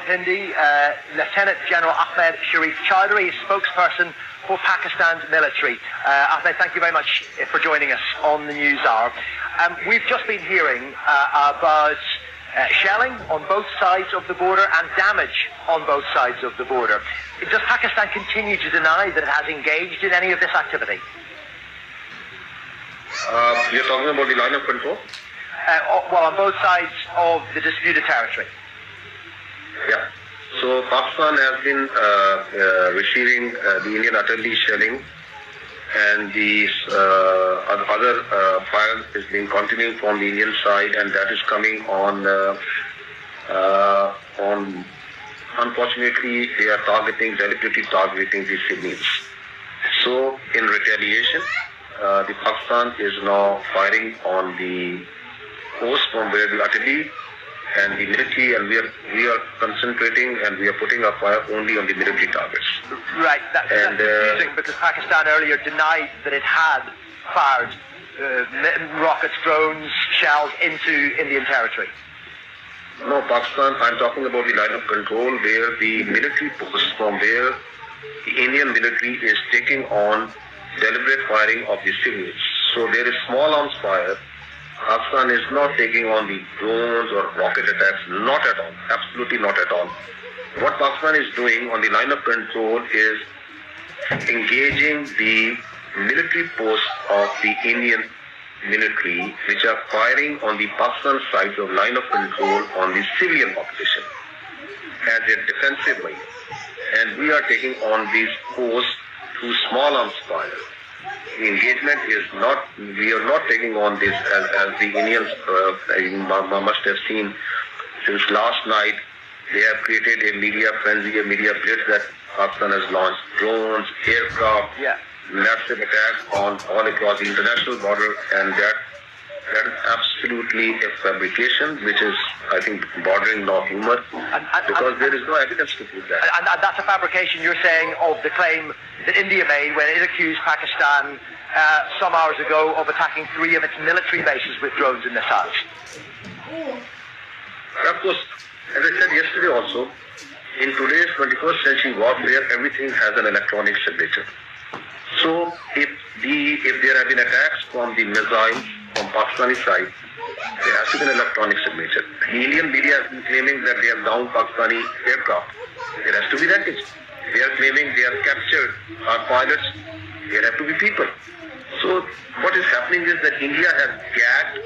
Rawalpindi, Lieutenant General Ahmed Sharif Chowdhury, spokesperson for Pakistan's military. Ahmed, thank you very much for joining us on the News Hour. We've just been hearing about shelling on both sides of the border and damage on both sides of the border. Does Pakistan continue to deny that it has engaged in any of this activity? You're talking about the line of control? Well, on both sides of the disputed territory. Yeah. So Pakistan has been receiving the Indian artillery shelling, and the other fire is being continuing from the Indian side, and that is coming on. Unfortunately, they are deliberately targeting the civilians. So, in retaliation, the Pakistan is now firing on the coast from where the artillery and the military, and we are concentrating and we are putting our fire only on the military targets. Right, that's confusing because Pakistan earlier denied that it had fired rockets, drones, shells into Indian territory. No, Pakistan, I'm talking about the line of control where the military posts from where the Indian military is taking on deliberate firing of the civilians. So there is small arms fire. Pakistan is not taking on the drones or rocket attacks, not at all, absolutely not at all. What Pakistan is doing on the line of control is engaging the military posts of the Indian military, which are firing on the Pakistan side of line of control on the civilian population as a defensive way. And we are taking on these posts through small arms fire. The engagement is not, we are not taking on this as the Indians must have seen since last night. They have created a media frenzy, a media blitz that Pakistan has launched drones, aircraft, massive attacks on all across the international border, and that is absolutely a fabrication, which is, I think, bordering no humor, because there is no evidence to prove that. And that's a fabrication, you're saying, of the claim that India made when it accused Pakistan some hours ago of attacking 3 of its military bases with drones and missiles. Of course, as I said yesterday also, in today's 21st century warfare, everything has an electronic signature. So if there have been attacks from the missiles from Pakistani side, there has to be an electronic signature. The Indian media has been claiming that they have downed Pakistani aircraft. There has to be wreckage. They are claiming they have captured our pilots. There have to be people. So what is happening is that India has gagged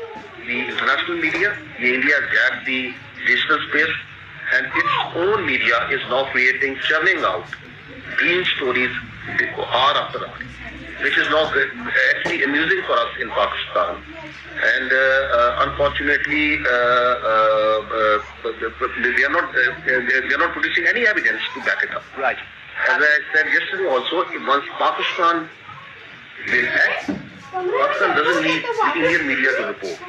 the international media. India has gagged the digital space, and its own media is now churning out green stories hour after hour, which is now actually amusing for us in Pakistan. And unfortunately, they are not producing any evidence to back it up. Right. As I said yesterday also, once Pakistan will act, Pakistan doesn't need the Indian media to report.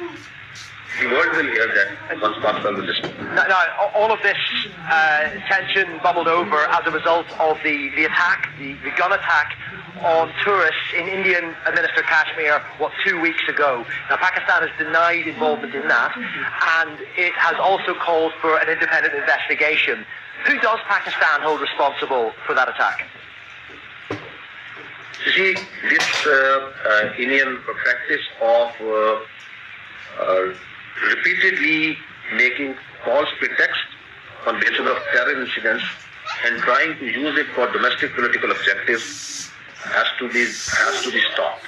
The world will hear that once Pakistan will listen. Now, all of this tension bubbled over as a result of the attack, the gun attack on tourists in Indian administered Kashmir, 2 weeks ago. Now, Pakistan has denied involvement in that, and it has also called for an independent investigation. Who does Pakistan hold responsible for that attack? You see, this Indian practice of repeatedly making false pretext on basis of terror incidents and trying to use it for domestic political objectives has to be stopped.